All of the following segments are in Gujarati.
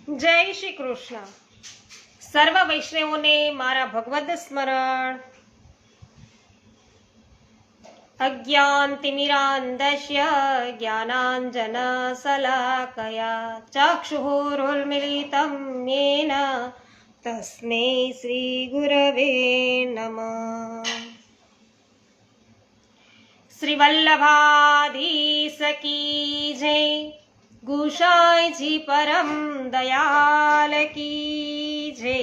જય શ્રી કૃષ્ણ. સર્વ વૈષ્ણવોને મારા ભગવદ સ્મરણ. અજ્ઞાનતિમિરાન્ધસ્ય જ્ઞાનાંજન શલાકયા ચક્ષુરુન્મિલિतं येन તસ્મૈ શ્રી ગુરવે નમઃ. શ્રી વલ્લભાધીશ કી જય. ગુસાઈજી પરમ દયાલ કી જય.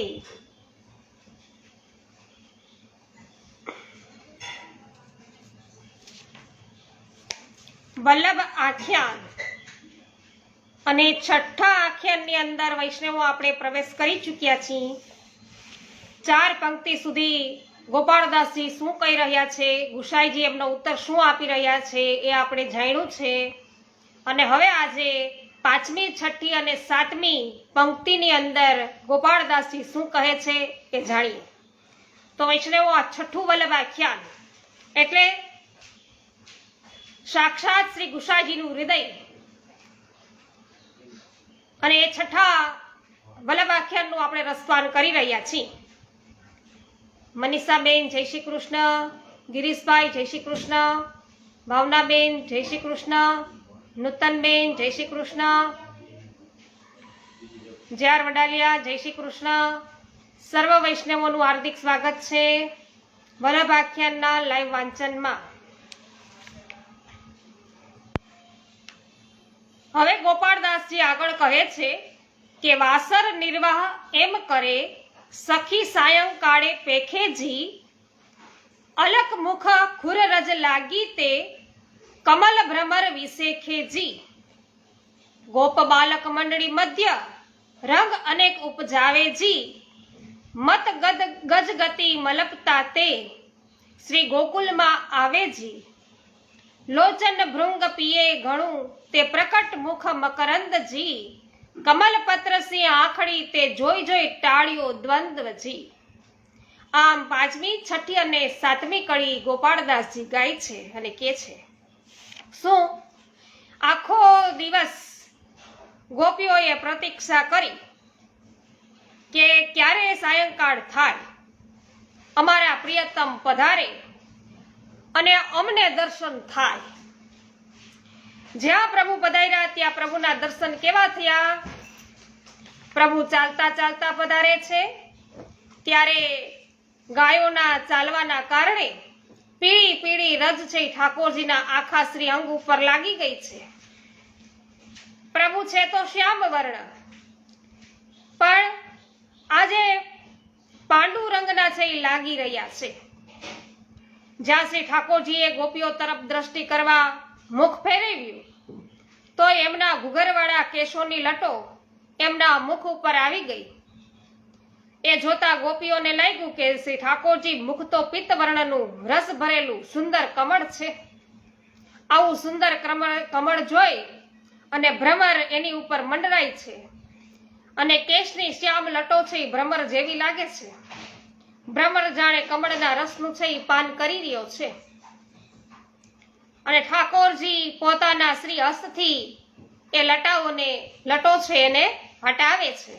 વલ્લભ આખ્યાન અને છઠ્ઠા આખ્યાનની અંદર વૈષ્ણવો આપણે પ્રવેશ કરી ચૂક્યા છીએ. 4 પંક્તિ સુધી ગોપાળદાસજી શું કહી રહ્યા છે, ગુસાઈજી એમનો ઉત્તર શું આપી રહ્યા છે એ આપણે જાણ્યું છે. અને હવે આજે 5મી, 6ઠ્ઠી અને 7મી પંક્તિની અંદર ગોપાળદાસજી શું કહે છે એ જાણીએ. તો વૈષ્ણવો, આ છઠ્ઠું વલ્લભ આખ્યાન એટલે સાક્ષાત શ્રી ગુસાઈજીનું હૃદય. અને એ છઠ્ઠા વલ્લભ આખ્યાનનું આપણે રસપાન કરી રહ્યા છીએ. મનીષાબેન જય શ્રી કૃષ્ણ, ગિરીશભાઈ જય શ્રી કૃષ્ણ, ભાવનાબેન જય શ્રી કૃષ્ણ, નૂતનબેન જય શ્રી કૃષ્ણ, જ્યાર વડાલિયા જય શ્રી કૃષ્ણ. સર્વ વૈષ્ણવોનું હાર્દિક સ્વાગત છે વલ્લભ આખ્યાનના લાઈવ વાંચનમાં. હવે ગોપાળદાસજી આગળ કહે છે કે વાસર નિર્વાહ એમ કરે સખી સાયંકાળે પેખેજી અલક મુખ ખુર રજ લાગી તે કમલ ભ્રમર વિશેખેજી. ગોપ બાલક મંડળી મધ્ય રંગ અનેક ઉપજાવેજી મત ગજ ગતિ મલપતા તે શ્રી ગોકુલમાં આવેજી. લોચન ભૃંગ પીએ ઘણું તે પ્રકટ મુખ મકરંદજી કમલપત્ર સિંહ આખડી તે જોઈ જોઈ ટાળ્યો દ્વંદ્વજી. આમ 5મી, 6ઠ્ઠી અને 7મી કડી ગોપાળદાસજી ગાય છે અને કે છે શું આખો દિવસ ગોપીઓએ પ્રતીક્ષા કરી કે ક્યારે સાયંકાળ થાય, અમારા પ્રિયતમ પધારે અને અમને દર્શન થાય. જ્યાં પ્રભુ પધાર્યા ત્યાં પ્રભુના દર્શન કેવા થયા? પ્રભુ ચાલતા ચાલતા પધારે છે ત્યારે ગાયોના ચાલવાના કારણે પીળી પીળી રજ છે ઠાકોરજીના આખા શ્રી અંગ ઉપર લાગી ગઈ છે. પ્રભુ છે તો શ્યામ વર્ણ, પણ આજે પાંડુ રંગના છે એ લાગી રહ્યા છે. જ્યાં શ્રી ઠાકોરજીએ ગોપીઓ તરફ દ્રષ્ટિ કરવા મુખ ફેરવ્યું તો એમના ઘૂઘરવાળા કેશોની લટો એમના મુખ ઉપર આવી ગઈ. એ જોતા ગોપીઓને લાગ્યું કે શ્રી ઠાકોરજી મુખ તો પિત્ત વર્ણનું રસ ભરેલું સુંદર કમળ છે. આવું સુંદર કમળ જોઈ અને ભ્રમર એની ઉપર મંડરાય છે અને કેશની શ્યામ લટો છે એ ભ્રમર જેવી લાગે છે. ભ્રમર જાણે કમળના રસનું છે એ પાન કરી રહ્યો છે. અને ઠાકોરજી પોતાના શ્રી હસ્તથી એ લટો છે એને હટાવે છે,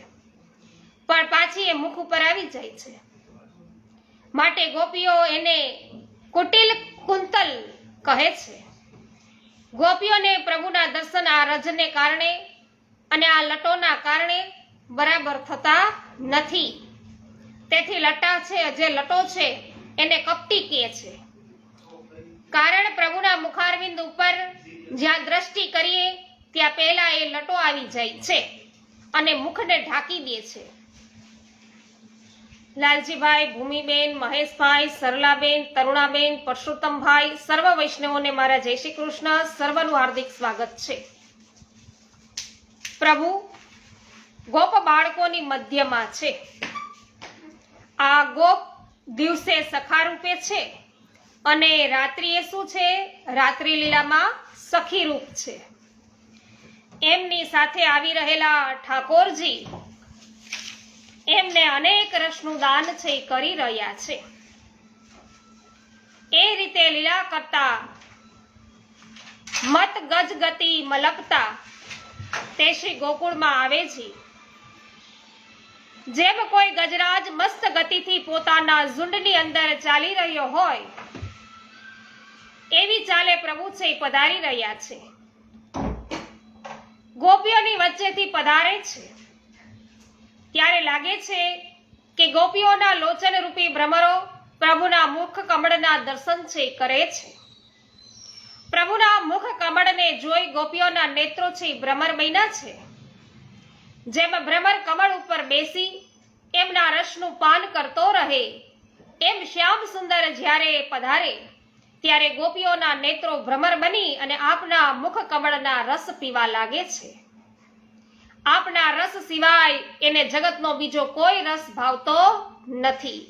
પણ પાછી એ મુખ ઉપર આવી જાય છે. માટે ગોપીઓ એને કુટિલ કુંતલ કહે છે. ગોપીઓને પ્રભુના દર્શન આ રજને કારણે અને આ લટોના કારણે બરાબર થતા નથી. તેથી જે લટો છે એને કપટી કહે છે. કારણ પ્રભુના મુખારવિંદ ઉપર જ્યાં દ્રષ્ટિ કરીએ ત્યાં પહેલા એ લટો આવી જાય છે અને મુખને ઢાંકી દે છે. લાલજીભાઈ, ભૂમિબેન, મહેશભાઈ, સરલાબેન, તરુણાબેન, પરસોત્તમભાઈ, સર્વ વૈષ્ણવોને મારા જય શ્રી કૃષ્ણ. સર્વનું હાર્દિક સ્વાગત છે. પ્રભુ ગોપ બાળકોની મધ્યમાં છે. આ ગોપ દિવસે સખા રૂપે છે અને રાત્રિએ શું છે? રાત્રિ લીલામાં સખી રૂપ છે. એમની સાથે આવી રહેલા ઠાકોરજી એમને અનેક રસનું દાન છે કરી રહ્યા છે. એ રીતે લીલા કરતા મત ગજ ગતિ મલકતા તે શ્રી ગોકુળમાં આવે છે જેમ કોઈ ગજરાજ મસ્ત ગતિથી પોતાના ઝુંડની અંદર ચાલી રહ્યો હોય એવી ચાલે પ્રભુ છે પધારી રહ્યા છે. ગોપીઓની વચ્ચેથી પધારે છે ત્યારે લાગે છે કે ગોપીઓના લોચન રૂપી ભ્રમરો પ્રભુના મુખ કમળના દર્શન છે કરે છે. પ્રભુના મુખ કમળને જોઈ ગોપીઓના નેત્રો છે ભ્રમર બન્યા છે. જેમ ભ્રમર કમળ ઉપર બેસી એમના રસનું પાન કરતો રહે એમ શ્યામ સુંદર જ્યારે પધારે ત્યારે ગોપીઓના નેત્રો ભ્રમર બની અને આપના મુખ કમળના રસ પીવા લાગે છે. આપના રસ સિવાય એને જગતનો બીજો કોઈ રસ ભાવતો નથી.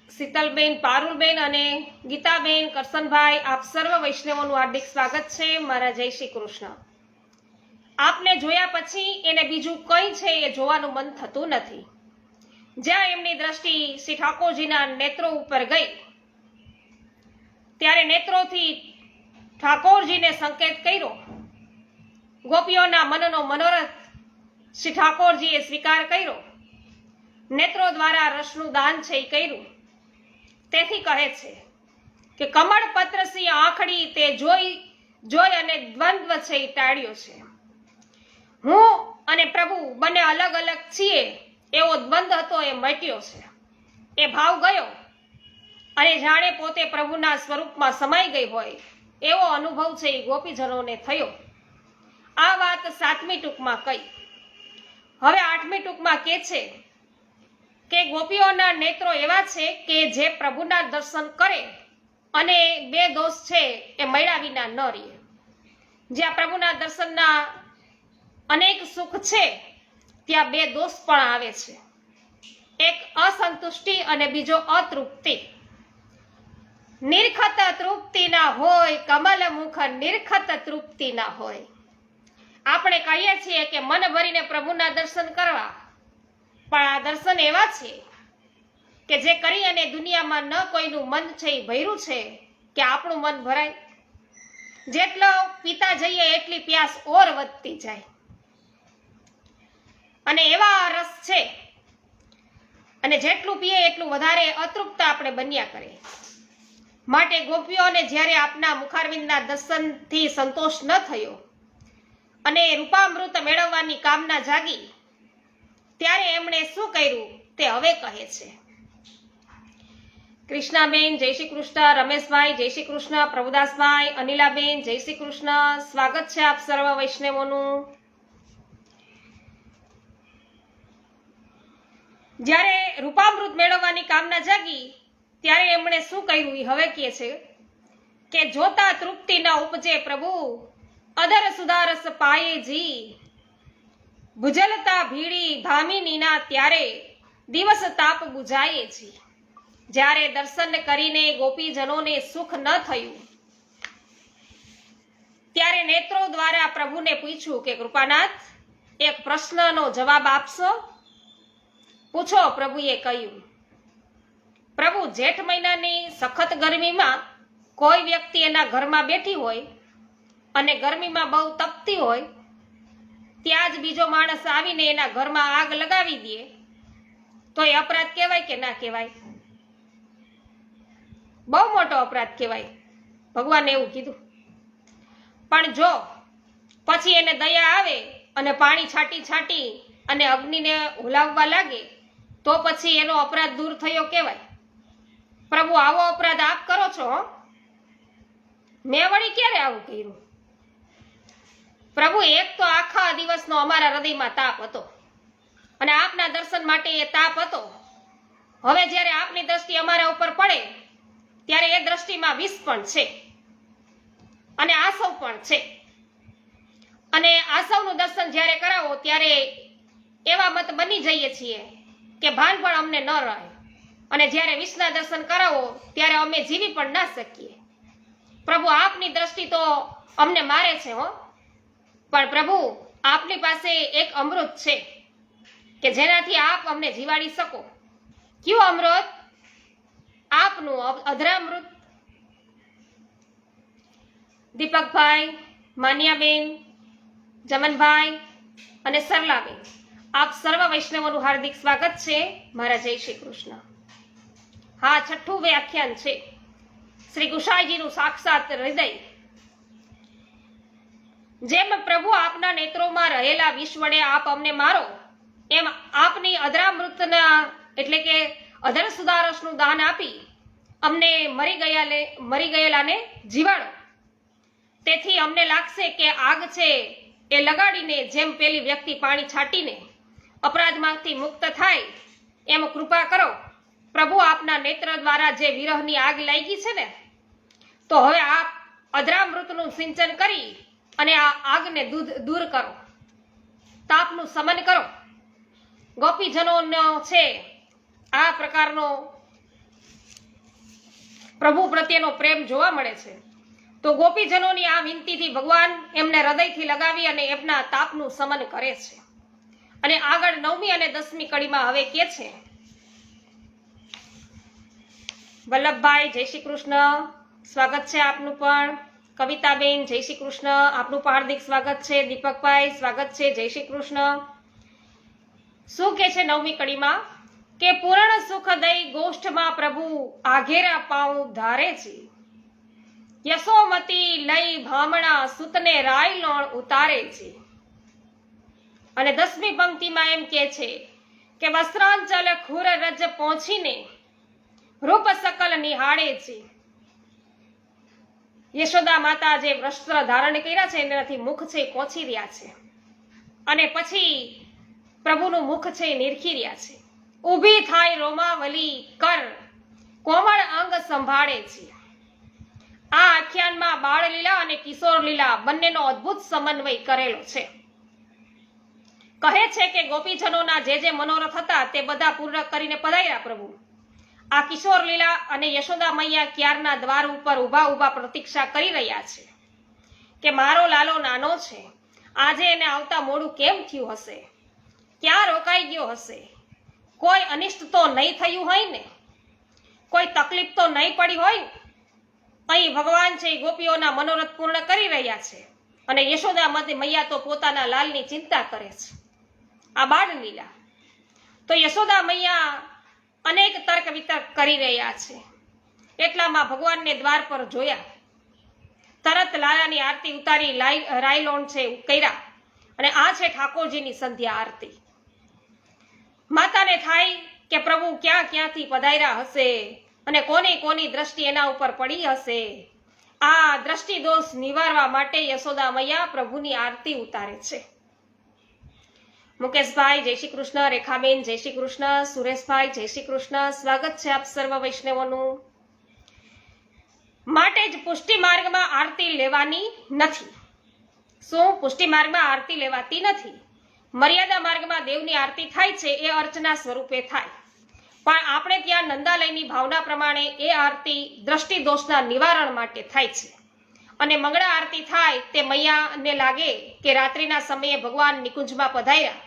શીતલબેન, પારુલબેન અને ગીતાબેન, કરશનભાઈ, આપ સર્વ વૈષ્ણવોનું હાર્દિક સ્વાગત છે. મારા જય શ્રી કૃષ્ણ. આપને જોયા પછી એને બીજું કંઈ છે એ જોવાનું મન થતું નથી. જ્યાં એમની દ્રષ્ટિ શ્રી ઠાકોરજીના નેત્રો ઉપર ગઈ ત્યારે નેત્રોથી ઠાકોરજીને સંકેત કર્યો. ગોપીઓના મનનો મનોરથ શ્રી ઠાકોરજીએ સ્વીકાર કર્યો. નેત્રો દ્વારા રસનું દાન છે એ કર્યું. તેથી કહે છે કે કમળ પત્ર સી આંખડી તે જોઈ અને દ્વંદ્વ છે એ ટાળ્યો છે. હું અને પ્રભુ બંને અલગ અલગ છીએ એવો દ્વંદ્વ હતો એ મટ્યો છે. એ ભાવ ગયો અને જાણે પોતે પ્રભુના સ્વરૂપમાં સમાઈ ગઈ હોય એવો અનુભવ છે એ ગોપીજનોને થયો. આ વાત 7મી ટૂંકમાં કહી. હવે 8મી ટૂંકમાં કહે છે કે ગોપીઓના નેત્રો એવા છે કે જે પ્રભુના દર્શન કરે અને બે દોષ છે એ મળ્યા વિના ન રહે. જ્યાં પ્રભુના દર્શનના અનેક સુખ છે ત્યાં બે દોષ પણ આવે છે. એક અસંતુષ્ટિ અને બીજો અતૃપ્તિ. નિર્ખત તૃપ્તિ ના હોય, કમલ મુખ નિર્ખત તૃપ્તિ ના હોય. આપણે કહીએ છીએ કે મન ભરીને પ્રભુના દર્શન કરવા, પણ આ દર્શન એવા છે કે જે કરી અને દુનિયામાં ન કોઈનું મન છે એ ભર્યું છે કે આપણું મન ભરાય. જેટલો પીતા જઈએ એટલી પ્યાસ ઓર વધતી જાય અને એવા રસ છે અને જેટલું પીએ એટલું વધારે અતૃપ્ત આપણે બન્યા કરે. માટે ગોપીઓને જ્યારે આપના મુખારવિંદના દર્શનથી સંતોષ ન થયો અને રૂપામૃત મેળવવાની કામના જાગી ત્યારે એમણે શું કર્યું તે હવે કહે છે. કૃષ્ણાબેન જય શ્રી કૃષ્ણ, રમેશભાઈ જય શ્રી કૃષ્ણ, પ્રભુદાસભાઈ, અનિલાબેન જય શ્રી કૃષ્ણ. સ્વાગત છે આપ સર્વ વૈષ્ણવોનું. જ્યારે રૂપામૃત મેળવવાની કામના જાગી ત્યારે એમણે શું કર્યું એ હવે કહે છે કે જોતા તૃપ્તિ ન ઉપજે પ્રભુ અધર સુધારસ પાયે જી. ભુજલતા ભીડી ભામિનીના ત્યારે દિવસ તાપ બુઝાયે જી. જ્યારે દર્શન કરીને ગોપીજનોને સુખ ન થયું ત્યારે નેત્રો દ્વારા પ્રભુને પૂછ્યું કે કૃપાનાથ એક પ્રશ્નનો જવાબ આપશો? પૂછો. પ્રભુએ કહ્યું. પ્રભુ જેઠ મહિનાની સખત ગરમીમાં કોઈ વ્યક્તિ એના ઘરમાં બેઠી હોય અને ગરમીમાં બહુ તપતી હોય ત્યાં જ બીજો માણસ આવીને એના ઘરમાં આગ લગાવી દે તો એ અપરાધ કહેવાય કે ના કહેવાય? બહુ મોટો અપરાધ કહેવાય. ભગવાને એવું કીધું. પણ જો પછી એને દયા આવે અને પાણી છાંટી અને અગ્નિને હુલાવવા લાગે તો પછી એનો અપરાધ દૂર થયો કહેવાય. પ્રભુ આવો અપરાધ આપ કરો છો? મેં વળી ક્યારે આવું કર્યું? પ્રભુ એક તો આખા દિવસનો અમારા હૃદયમાં તાપ હતો અને આપના દર્શન માટે એ તાપ હતો. હવે જ્યારે આપની દ્રષ્ટિ અમારા ઉપર પડે ત્યારે એ દ્રષ્ટિમાં વિષ પણ છે અને આસવ પણ છે. અને આસવનું દર્શન જ્યારે કરાવો ત્યારે એવા મત બની જઈએ છીએ કે ભાન પણ અમને ન રહે અને જ્યારે વિષના દર્શન કરાવો ત્યારે અમે જીવી પણ ના શકીએ. પ્રભુ આપની દ્રષ્ટિ તો અમને મારે છે હો, પણ પ્રભુ આપની પાસે એક અમૃત છે કે જેનાથી આપ અમને જીવાડી શકો. કયું અમૃત? આપનું અધરામૃત. દીપકભાઈ, માન્યાબેન, જમનભાઈ, અને સરલાબેન, આપ સર્વ વૈષ્ણવોનું હાર્દિક સ્વાગત છે. મારા જય શ્રી કૃષ્ણ. હા, 6ઠું વ્યાખ્યાન છે શ્રી ગુસાઈજીનું સાક્ષાત હૃદય. જેમ પ્રભુ આપના નેત્રોમાં રહેલા વિષ વડે આપ અમને મારો, એમ આપની અધરામૃતના એટલે કે અધર સુદારસનું દાન આપી અમને મરી ગયેલાને જીવાડો. તેથી અમને લાગશે કે આગ છે એ લગાડીને જેમ પેલી વ્યક્તિ પાણી છાંટીને અપરાધમાંથી મુક્ત થાય, એમ કૃપા કરો પ્રભુ. આપના નેત્ર દ્વારા જે વિરહની આગ લાગી છે ને, તો હવે આપ અધરામૃતનું સિંચન કરી અને આ આગને દૂર કરો, તાપનું શમન કરો. ગોપીજનોનો છે આ પ્રકારનો પ્રભુ પ્રત્યેનો પ્રેમ જોવા મળે છે. તો ગોપીજનોની આ વિનંતીથી ભગવાન એમને હૃદયથી લગાવી અને એમના તાપનું શમન કરે છે. અને આગળ 9મી અને 10મી કડીમાં હવે કે છે, વલ્લભભાઈ જય શ્રી કૃષ્ણ, સ્વાગત છે આપનું પણ. કવિતાબેન જય શ્રી કૃષ્ણ, આપનું પણ હાર્દિક સ્વાગત છે. દીપકભાઈ સ્વાગત છે, જય શ્રી કૃષ્ણ. શું કે છે 9મી કડીમાં કે પૂર્ણ સુખ દઈ ગોષ્ઠમાં પ્રભુ આઘેરા પાઉં ધારે છે, યશોમતી લઈ ભામણા સુતને રાયલોણ ઉતારે છે. અને 10મી પંક્તિમાં એમ કે છે કે વસ્ત્રાંચલ ખુર રજ પહોંચીને રૂપ સકલ નિહાળે છે. યશોદા માતા જે વસ્ત્ર ધારણ કર્યા છે એનાથી મુખ છે પહોંચી રહ્યા છે, અને પછી પ્રભુનું મુખ છે નિરખી રહ્યા છે. ઊભી થાય રોમાવલી કર કોમળ અંગ સંભાળે છે. આ આખ્યાનમાં બાળ લીલા અને કિશોર લીલા બંનેનો અદ્ભુત સમન્વય કરેલો છે. કહે છે કે ગોપીજનોના જે મનોરથ હતા તે બધા પૂર્ણ કરીને પધાર્યા પ્રભુ. આ કિશોર લીલા અને યશોદા મૈયા ક્યારના દ્વાર ઉપર ઊભા પ્રતીક્ષા કરી રહ્યા છે કે મારો લાલો નાનો છે, આજે એને આવતા મોડું કેમ થયું હશે, ક્યાં રોકાઈ ગયો હશે, કોઈ અનિષ્ટ તો નહીં થયું હોય ને, કોઈ તકલીફ તો નહીં પડી હોય. અહીં ભગવાન છે ગોપીઓના મનોરથ પૂર્ણ કરી રહ્યા છે, અને યશોદા મૈયા તો પોતાના લાલની ચિંતા કરે છે. આ બાળ લીલા. તો યશોદા મૈયા અનેક તર્ક વિતર્ક કરી રહ્યા છે. એટલામાં ભગવાનને દ્વાર પર જોયા, તરત લાલાની આરતી ઉતારી રાયલોણ છે કર્યા. અને આ છે ઠાકોરજીની સંધ્યા આરતી. માતાને થાય કે પ્રભુ ક્યાંથી પધાર્યા હશે અને કોની દ્રષ્ટિ એના ઉપર પડી હશે. આ દ્રષ્ટિ દોષ નિવારવા માટે યશોદા મૈયા પ્રભુની આરતી ઉતારે છે. મુકેશભાઈ જય શ્રી કૃષ્ણ, રેખાબેન જય શ્રી કૃષ્ણ, સુરેશભાઈ જય શ્રી કૃષ્ણ, સ્વાગત છે આપ સર્વ વૈષ્ણવોનું. માટે જ પુષ્ટિ માર્ગમાં આરતી લેવાની નથી. શું પુષ્ટિ માર્ગમાં આરતી લેવાતી નથી? મર્યાદા માર્ગમાં દેવની આરતી થાય છે એ અર્ચના સ્વરૂપે થાય, પણ આપણે ત્યાં નંદાલયની ભાવના પ્રમાણે એ આરતી દ્રષ્ટિ દોષના નિવારણ માટે થાય છે. અને મંગળા આરતી થાય તે મૈયાને લાગે કે રાત્રિના સમયે ભગવાન નિકુંજમાં પધાર્યા,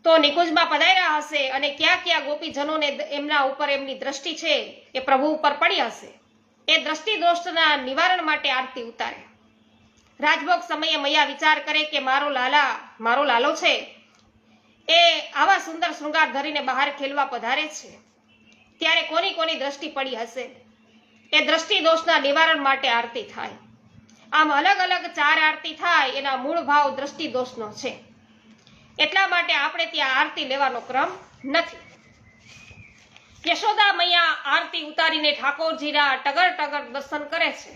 તો નિકુંજમાં પધાર્યા હશે અને ક્યાં ગોપીજનોને એમના ઉપર એમની દ્રષ્ટિ છે એ પ્રભુ ઉપર પડી હશે. એ દ્રષ્ટિ દોષના નિવારણ માટે આરતી ઉતારે. રાજભોગ સમયે મૈયા વિચાર કરે કે મારો લાલો છે એ આવા સુંદર શૃંગાર ધરીને બહાર ખેલવા પધારે છે, ત્યારે કોની દ્રષ્ટિ પડી હશે. એ દ્રષ્ટિ દોષના નિવારણ માટે આરતી થાય. આમ અલગ 4 આરતી થાય એના મૂળ ભાવ દ્રષ્ટિ દોષનો છે. એટલા માટે આપણે ત્યાં આરતી લેવાનો ક્રમ નથી. યશોદા મૈયા આરતી ઉતારીને ઠાકોરજીના ટગર દર્શન કરે છે,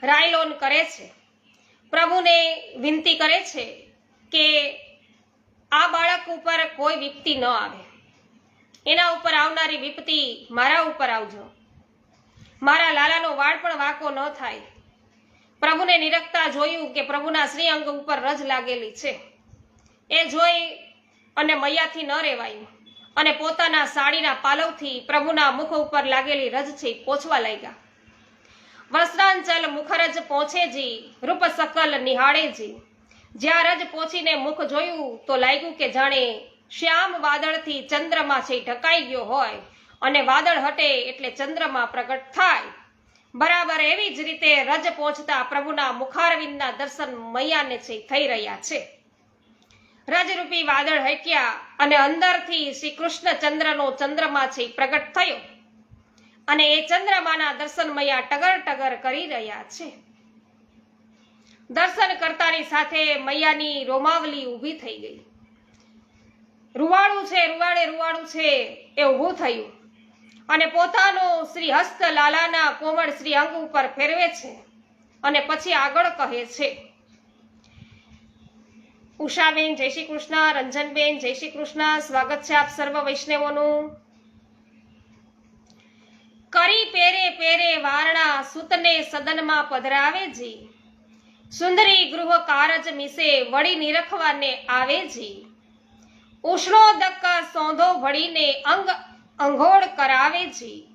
રાયલોન કરે છે, પ્રભુને વિનંતી કરે છે કે આ બાળક ઉપર કોઈ વિપત્તિ ન આવે, એના ઉપર આવનારી વિપત્તિ મારા ઉપર આવજો, મારા લાલાનો વાળ પણ વાંકો ન થાય. પ્રભુને નિરખતા જોયું કે પ્રભુના શ્રી અંગ ઉપર રજ લાગેલી છે. એ જોઈ અને મૈયાથી ન રહેવાયું અને પોતાના સાડીના પાલવથી પ્રભુના મુખ ઉપર લાગેલી રજ છે પોછવા લાગ્યા. વસ્ત્રાંચલ મુખરજ પહોંચેજી રૂપ સકલ નિહાળેજી. જ્યાં રજ પહોંચીને મુખ જોયું તો લાગ્યું કે જાણે શ્યામ વાદળથી ચંદ્રમા છે ઢકાઈ ગયો હોય, અને વાદળ હટે એટલે ચંદ્રમા પ્રગટ થાય. બરાબર એવી જ રીતે રજ પહોંચતા પ્રભુના મુખારવિંદના દર્શન મૈયાને છે થઈ રહ્યા છે. રજરૂપી વાદળ હટ્યા અને અંદરથી શ્રી કૃષ્ણ ચંદ્રનો ચંદ્રમા છે પ્રગટ થયો અને એ ચંદ્રમાના દર્શન મૈયા ટગર ટગર કરી રહ્યા છે. દર્શન કરતાની સાથે મૈયાની રોમાવલી ઊભી થઈ ગઈ. રૂવાળું છે, રૂવાડે રૂવાળું છે એ ઊભું થયું અને પોતાનું શ્રી હસ્ત લાલાના કોમળ શ્રી અંગ ઉપર ફેરવે છે અને પછી આગળ કહે છે, ઉષાબેન જય શ્રી કૃષ્ણ, રંજનબેન જય શ્રી કૃષ્ણ, સ્વાગત છે આપ સર્વ વૈષ્ણવોનું. કરી પેરે પેરે વારણા સુતને સદનમાં પધરાવેજી, સુંદરી ગૃહ કારજ મિસે વળી નિરખવાને આવેજી, ઉષ્ણોદક સોંધો ભળીને અંગ અંઘોળ કરાવેજી,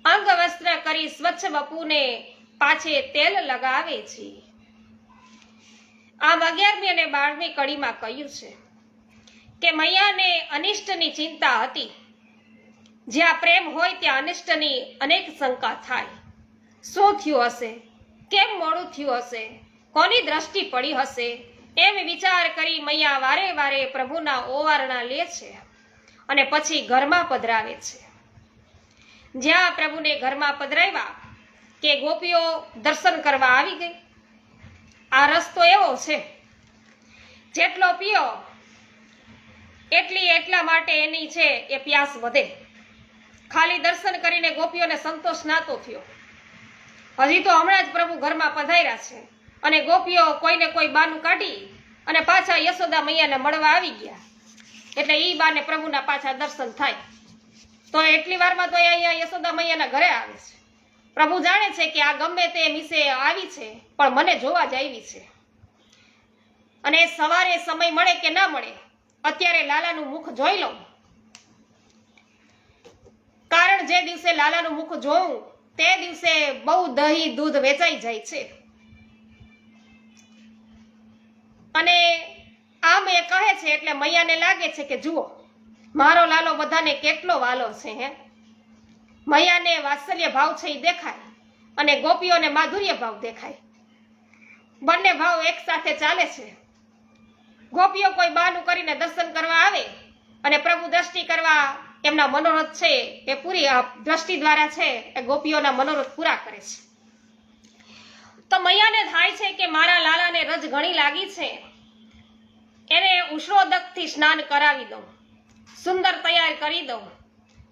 અંગ વસ્ત્ર કરી સ્વચ્છ બપુને પાછે તેલ લગાવેજી. આમ 11મી અને 12મી કડીમાં કહ્યું છે કે મૈયાને અનિષ્ટની ચિંતા હતી. જ્યાં પ્રેમ હોય ત્યાં અનિષ્ટની અનેક શંકા થાય. શું થયું હશે, કેમ મોડું થયું હશે, કોની દ્રષ્ટિ પડી હશે, એમ વિચાર કરી મૈયા વારે વારે પ્રભુના ઓવારણા લે છે અને પછી ઘરમાં પધરાવે છે. જ્યાં પ્રભુને ઘરમાં પધરાવ્યા કે ગોપીઓ દર્શન કરવા આવી ગઈ. આ રસ્તો એવો છે, જેટલો પીઓ એટલા માટે એની છે એ પ્યાસ વધે. ખાલી દર્શન કરીને ગોપીઓને સંતોષ નાતો થયો. હજી તો હમણાં જ પ્રભુ ઘરમાં પધાર્યા છે અને ગોપીઓ કોઈને કોઈ બાનું કાઢી અને પાછા યશોદા મૈયાને મળવા આવી ગયા. એટલે ઈ બાને પ્રભુના પાછા દર્શન થાય. તો એટલી વારમાં તો એ અહીંયા યશોદા મૈયાના ઘરે આવે છે. પ્રભુ જાણે છે કે આ ગમે તે મિસે આવી છે પણ મને જોવા જ આવી છે. અને સવારે સમય મળે કે ના મળે, અત્યારે લાલાનું મુખ જોઈ લઉં. કારણ જે દિવસે લાલાનું મુખ જોઉં તે દિવસે બહુ દહીં દૂધ વેચાઈ જાય છે. અને આમ એ કહે છે એટલે મૈયાને લાગે છે કે જુઓ મારો લાલો બધાને કેટલો વાલો છે. મૈયાને વાત્સલ્ય ભાવ છે એ દેખાય અને ગોપીઓને માધુર્ય ભાવ દેખાય. બંને ભાવ એક સાથે ચાલે છે. ગોપીઓ કોઈ બહાનું કરીને દર્શન કરવા આવે અને પ્રભુ દ્રષ્ટિ કરવા એમના મનોરથ છે એ પૂરી દ્રષ્ટિ દ્વારા છે એ ગોપીઓના મનોરથ પૂરા કરે છે. તો મૈયાને થાય છે કે મારા લાલાને રજ ઘણી લાગી છે, એને ઉષ્ણોદકથી સ્નાન કરાવી દઉં, સુંદર તૈયાર કરી દઉં.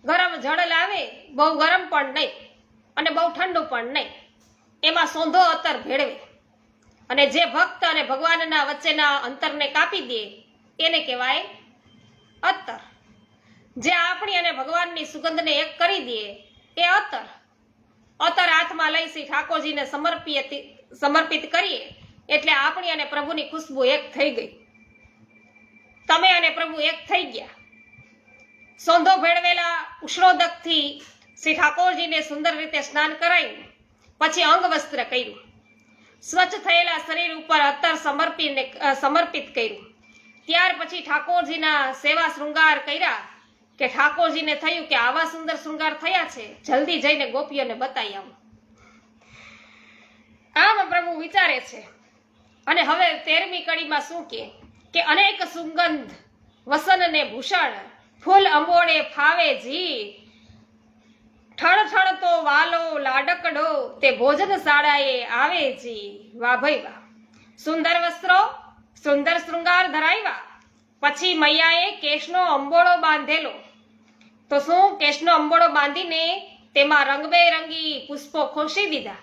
ગરમ જળ લાવે, બહુ ગરમ પણ નહીં અને બહુ ઠંડુ પણ નહીં, એમાં સોંધો અત્તર ભેળવે અને જે ભક્ત અને ભગવાનના વચ્ચેના અંતરને કાપી દે એને કહેવાય અત્તર. જે આપણી અને ભગવાનની સુગંધને એક કરી દે એ અત્તર. અત્તર હાથમાં લઈ શ્રી ઠાકોરજીને સમર્પિત કરીએ એટલે આપણી અને પ્રભુની ખુશ્બુ એક થઈ ગઈ. તમે અને પ્રભુ એક થઈ ગયા. સોંધો ભેળવેલા ઉષ્ણોદકથી શ્રી ઠાકોરજીને સુંદર રીતે સ્નાન કરાવ્યું, પછી અંગ વસ્ત્ર કર્યું, સ્વચ્છ થયેલા શરીર ઉપર અત્તર સમર્પિત કર્યું. ત્યાર પછી ઠાકોરજીના સેવા શૃંગાર કર્યા કે ઠાકોરજીને થયું કે આવા સુંદર શૃંગાર થયા છે, જલ્દી જઈને ગોપીઓને બતાવી આવું. આમ પ્રભુ વિચારે છે. અને હવે 13મી કડીમાં શું કે અનેક સુગંધ વસનને ભૂષણ ફૂલ અંબોડે ફાવે જી, ઠણ ઠણ તો વાલો લાડકડો તે ભોજન શાળાએ આવે જી. વાહ ભાઈ વાહ. સુંદર વસ્ત્રો, સુંદર શૃંગાર ધરાવ્યા, પછી મૈયાએ કેશનો અંબોળો બાંધેલો. તો શું કેશનો અંબોળો બાંધીને તેમાં રંગબેરંગી પુષ્પો ખોસી દીધા.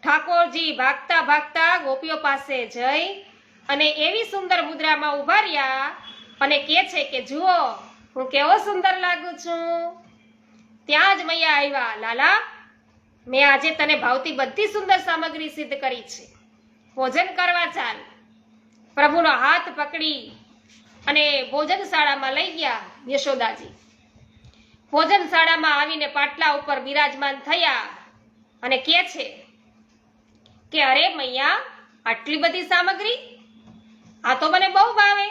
ઠાકોરજી ભાગતા ભાગતા ગોપીઓ પાસે જઈ અને એવી સુંદર મુદ્રામાં ઉભા રહ્યા અને કહે છે કે જુઓ હું કેવો સુંદર લાગુ છું. ત્યાં જ મૈયા આવ્યા, લાલા મેં આજે તને ભાવતી બધી સુંદર સામગ્રી સિદ્ધ કરી છે, ભોજન કરવા ચાલ. પ્રભુનો હાથ પકડી અને ભોજનશાળામાં લઈ ગયા યશોદાજી. ભોજનશાળામાં આવીને પાટલા ઉપર બિરાજમાન થયા અને કહે છે કે અરે મૈયા આટલી બધી સામગ્રી, આ તો મને બહુ ભાવે.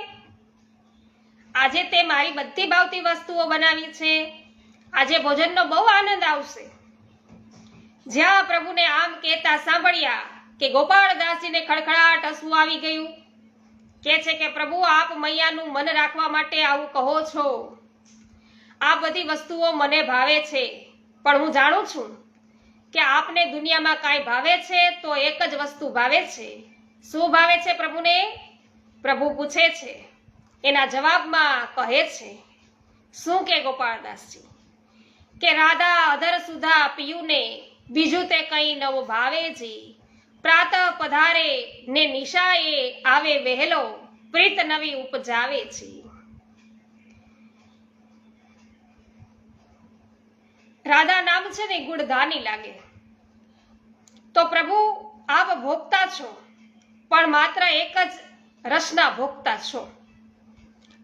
આજે તે મારી બધી ભાવતી વસ્તુઓ બનાવી છે, આજે ભોજનનો બહુ આનંદ આવશે. જ્યાં પ્રભુને આમ કહેતા સાંભળ્યા કે ગોપાળદાસજીને ખડખડાટ હસવું આવી ગયું. કે છે કે પ્રભુ આપ મૈયાનું મન રાખવા માટે આવું કહો છો. આ બધી વસ્તુઓ મને ભાવે છે, પણ હું જાણું છું કે આપને દુનિયામાં કાંઈ ભાવે છે તો એક જ વસ્તુ ભાવે છે. શું ભાવે છે પ્રભુને? પ્રભુ પૂછે છે. એના જવાબમાં કહે છે શું કે ગોપાળદાસજી કે રાધા અધર સુધા પિયુને બીજું તે કંઈ નવું ભાવે જી. પ્રાતઃ પધારે ને નિશાએ આવે વહેલો પ્રીત નવી ઉપજાવે છે. રાધા નામ છે ને ગુણગાની લાગે. તો પ્રભુ આપ ભોગતા છો, પણ માત્ર એક જ રસના ભોગતા છો.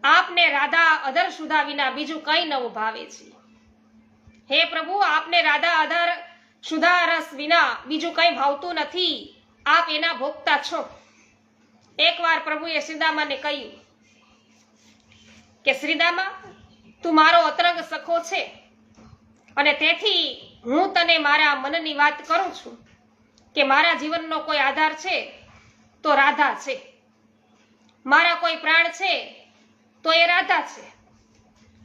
આપને રાધા અધર સુધા વિના બીજું કંઈ નવું ભાવે છે. હે પ્રભુ, આપને રાધા અધર સુધા રસ વિના બીજું કંઈ ભાવતું નથી. આપ એના ભોગતા છો. એકવાર પ્રભુએ શ્રીદામાને કહ્યું કે શ્રીદામા, તું મારો અતરંગ સખો છે અને તેથી હું તને મારા મનની વાત કરું છું કે મારા જીવનનો કોઈ આધાર છે તો રાધા છે. મારા કોઈ પ્રાણ છે તો એ રાધા છે.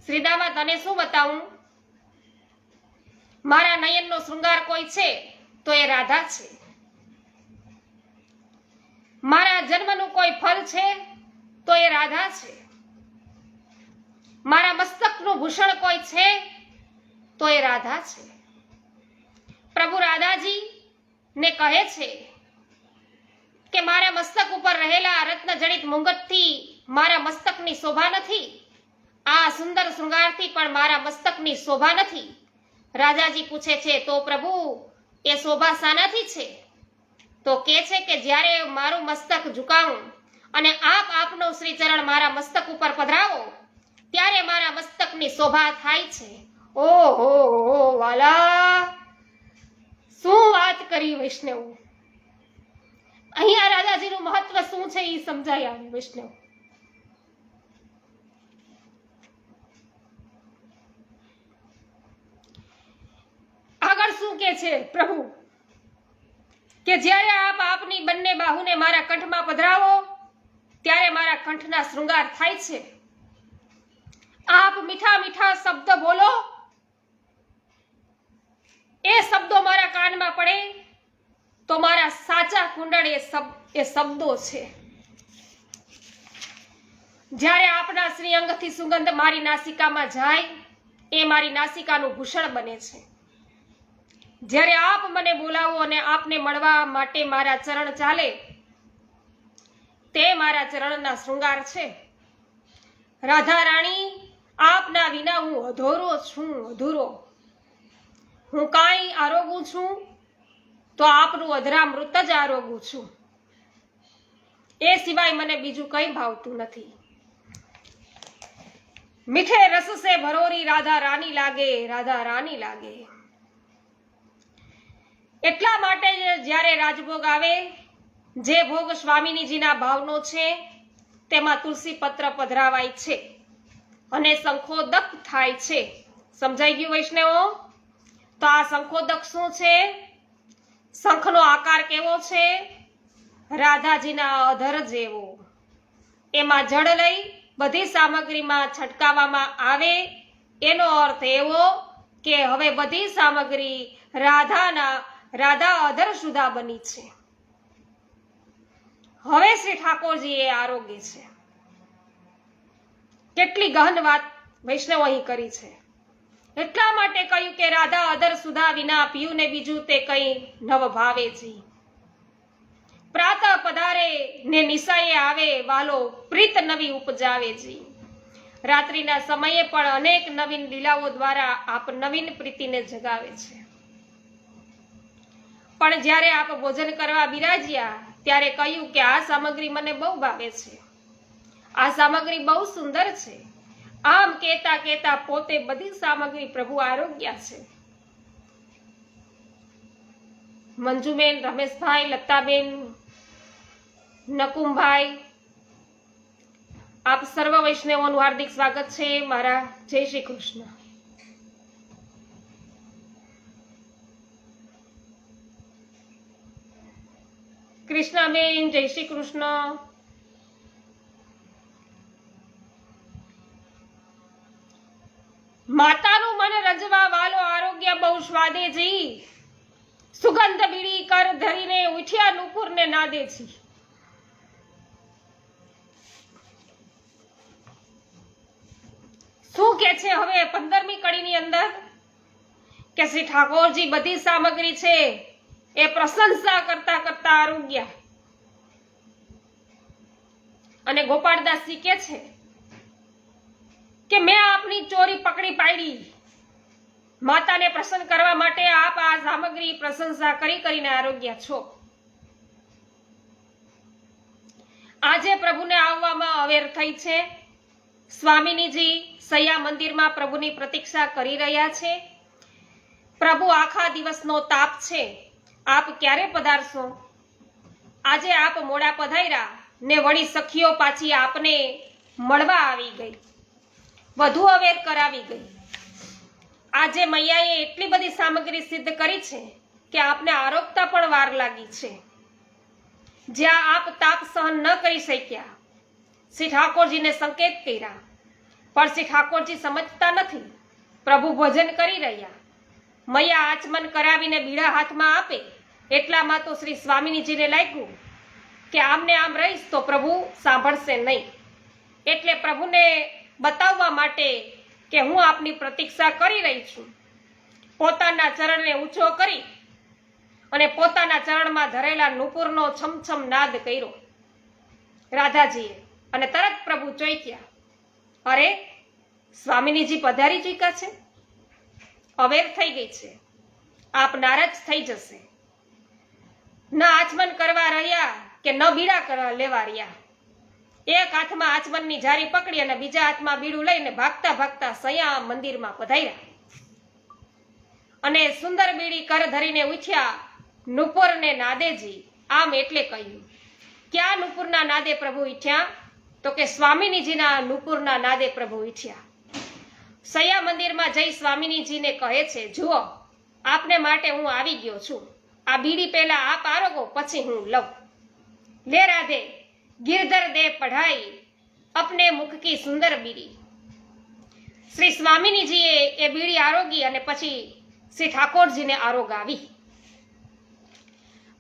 શ્રીદામા, તને શું બતાવું? મારા નયનનો શૃંગાર કોઈ છે તો એ રાધા છે. મારા જન્મનું કોઈ ફળ છે તો એ રાધા છે. મારા મસ્તકનું ભૂષણ કોઈ છે તો એ રાધા છે. પ્રભુ રાધાજી ને કહે છે કે મારા મસ્તક ઉપર રહેલા રત્નજડિત મુંગટથી મારા મસ્તકની શોભા નથી. આ સુંદર શૃંગારથી પણ મારા મસ્તકની શોભા નથી. રાજાજી પૂછે છે, તો પ્રભુ એ શોભા શાનાથી છે? તો કે છે કે જ્યારે મારું મસ્તક ઝુકાવું અને આપનો શ્રીચરણ મારા મસ્તક ઉપર પધરાવો ત્યારે મારા મસ્તકની શોભા થાય છે. ઓહો વાલા, શું વાત કરી વૈષ્ણવ! અહીંયા રાજાજીનું મહત્વ શું છે એ સમજાય આવે વૈષ્ણવ. આગળ શું કે છે પ્રભુ કે જ્યારે આપ આપની બંને બાહુને મારા કંઠમાં પધરાવો ત્યારે મારા કંઠના શૃંગાર થાય છે. આપ મીઠા મીઠા શબ્દ બોલો, એ શબ્દો મારા કાનમાં પડે તો મારા સાચા કુંડળ એ શબ્દો છે. જ્યારે આપના શ્રી અંગથી સુગંધ મારી નાસિકામાં જાય એ મારી નાસિકાનું ભૂષણ બને છે. જ્યારે આપ મને બોલાવો અને આપને મળવા માટે મારા ચરણ ચાલે તે મારા ચરણના શૃંગાર છે. રાધા રાણી, આપના વિના હું અધૂરો છું, અધૂરો. હું કાંઈ આરોગું છું તો આપનું અધરામૃત જ આરોગું છું. એ સિવાય મને બીજું કંઈ ભાવતું નથી. મીઠે રસ સે ભરોરી રાધા રાની લાગે, રાધા રાની લાગે. એટલા માટે જ્યારે રાજભોગ આવે, જે ભોગ સ્વામિનીજીના ભાવનો છે તેમાં તુલસી પત્ર પધરાવાય છે અને શંખોદક થાય છે. સમજાઈ ગયું વૈષ્ણવો? તો આ શંખોદક શું છે? શંખનો આકાર કેવો છે? રાધાજીના અધર જેવો. એમાં જળ લઈ બધી સામગ્રીમાં છટકાવવામાં આવે. એનો અર્થ એવો કે હવે બધી સામગ્રી રાધા અધર સુધા બની છે. હવે શ્રી ઠાકોરજી એ આરોગ્ય છે. કેટલી ગહન વાત વૈષ્ણવ અહીં કરી છે. એટલા માટે કહ્યું કે રાધા અધર સુધા વિના પીયું ને બીજું તે કંઈ નવ ભાવે છે. પ્રાતઃ પધારે ને નિશાએ આવે વાલો પ્રીત નવી ઉપજાવે છે. રાત્રિના સમયે પણ અનેક નવીન લીલાઓ દ્વારા આપ નવીન પ્રીતિને જગાવે છે. પણ જ્યારે આપ ભોજન કરવા બિરાજ્યા ત્યારે કહ્યું કે આ સામગ્રી મને બહુ ભાવે છે, આ સામગ્રી બહુ સુંદર છે. આમ કહેતા કહેતા પોતે બધી સામગ્રી પ્રભુ આરોગ્યા છે. મંજુબેન, રમેશભાઈ, લતાબેન, નકુમભાઈ, આપ સર્વ વૈષ્ણવોનું હાર્દિક સ્વાગત છે. મારા જય શ્રી કૃષ્ણ. કૃષ્ણાબેન જય શ્રી કૃષ્ણ. માતાનું મન રજવા વાલો આરોગ્ય બહુ સ્વાદેજી, સુગંધ બીડી કર ધરીને ઉઠ્યા નુપુર ને નાદેજી. શું કે છે હવે 15મી કડીની અંદર કે શ્રી ઠાકોરજી બધી સામગ્રી છે એ પ્રશંસા કરતા કરતા આરોગ્ય. અને ગોપાળદાસજી કે છે કે મેં આપની ચોરી પકડી પાડી, માતાને પ્રસન્ન કરવા માટે આપ આ સામગ્રી પ્રશંસા કરી કરીને આરોગ્ય છો. આજે પ્રભુને આવવામાં અવેર થઈ છે. સ્વામિનીજી સૈયા મંદિરમાં પ્રભુની પ્રતીક્ષા કરી રહ્યા છે. પ્રભુ આખા દિવસનો તાપ છે, આપ ક્યારે પધારશો? આજે આપ મોડા પધાર્યા ને વળી સખીઓ પાછી આપને મળવા આવી ગઈ, વધુ અવેર કરાવી ગઈ. આજે મૈયાએ એટલી બધી સામગ્રી સિદ્ધ કરી છે કે આપને આરોગતા પણ વાર લાગી છે. જ્યાં આપ તાપ સહન ન કરી શક્યા, શ્રી ઠાકોરજીને સંકેત કર્યા, પણ શ્રી ઠાકોરજી સમજતા નથી. પ્રભુ ભોજન કરી રહ્યા, મૈયા આચમન કરાવીને બીડા હાથમાં આપે એટલામાં તો શ્રી સ્વામિનીજીને લાગ્યું કે આમને આમ રહીશ તો પ્રભુ સાંભળશે નહીં. એટલે પ્રભુને બતાવવા માટે કે હું આપની પ્રતીક્ષા કરી રહી છું, પોતાના ચરણને ઊંચો કરી અને પોતાના ચરણમાં ધરેલા નુપુરનો છમછમ નાદ કર્યો રાધાજીએ. અને તરત પ્રભુ ચોંક્યા, અરે સ્વામિનીજી પધારી ચૂક્યા છે, અવેર થઈ ગઈ છે, આપ નારાજ થઈ જશે. ન આચમન કરવા રહ્યા કે ન બીડા કરવા લેવા રહ્યા. એક હાથમાં આચમનની જારી પકડી અને બીજા હાથમાં બીડું લઈને ભાગતા ભાગતા સૈયા મંદિરમાં પધાર્યા અને સુંદર બીડી કર ધરીને ઉઠ્યા નુપુરને નાદેજી. આમ એટલે કહ્યું, ક્યાં નુપુરના નાદે પ્રભુ ઉઠ્યા? તો કે સ્વામિનીજીના નુપુરના નાદે પ્રભુ ઉઠ્યા. સૈયા મંદિરમાં જઈ સ્વામિનીજીને કહે છે, જુઓ આપને માટે હું આવી ગયો છું, આ બીડી પહેલા આપ આરોગો પછી હું લઉં. લે રાધે गिरधर दे पढ़ाई अपने मुख की सुंदर बीड़ी. શ્રી સ્વામિનીજીએ એ બીડી આરોગી અને પછી શ્રી ઠાકોરજીને આરોગાવી.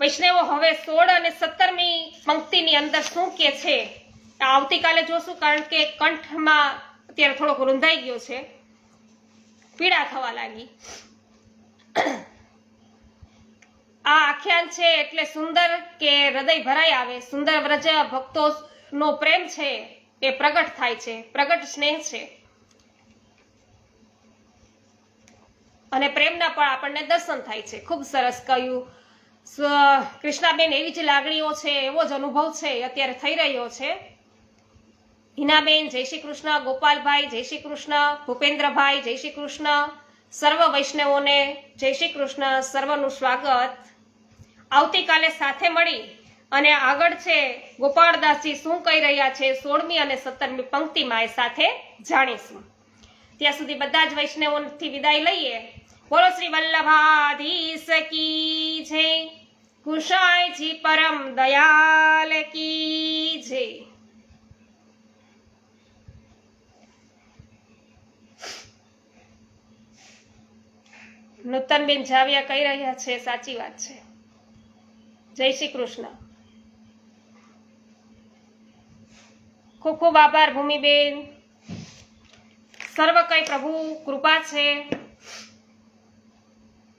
વૈષ્ણવો હવે 16 અને 17મી પંક્તિની અંદર શું કે છે આવતીકાલે જોશું, કારણ કે કંઠમાં અત્યારે થોડોક રૂંધાઈ ગયો છે, પીડા થવા લાગી. આ આખ્યાન છે એટલે સુંદર કે હૃદય ભરાઈ આવે. સુંદર વ્રજ ભક્તોનો પ્રેમ છે એ પ્રગટ થાય છે, પ્રગટ સ્નેહ છે અને પ્રેમના પણ આપણને દર્શન થાય છે. ખૂબ સરસ કહ્યું કૃષ્ણાબેન. એવી જ લાગણીઓ છે, એવો જ અનુભવ છે અત્યારે થઈ રહ્યો છે. હિનાબેન જય શ્રી કૃષ્ણ, ગોપાલભાઈ જય શ્રી કૃષ્ણ, ભૂપેન્દ્રભાઈ જય શ્રી કૃષ્ણ, સર્વ વૈષ્ણવોને જય શ્રી કૃષ્ણ, સર્વનું સ્વાગત. આવતીકાલે સાથે મળી અને આગળ છે ગોપાળદાસજી શું કહી રહ્યા છે 16મી અને 17મી પંક્તિમાં એ સાથે જાણીશું. ત્યાં સુધી બધા જ વૈષ્ણવોથી વિદાય લઈએ. બોલો શ્રી વલ્લભાધીશ કી જય, કુશાયજી પરમ દયાલ કી જય. નૂતનબેન જાવિયા કહી રહ્યા છે, સાચી વાત છે. જય શ્રી કૃષ્ણ. ખૂબ ખૂબ આભાર ભૂમિબેન. સર્વ કઈ પ્રભુ કૃપા છે.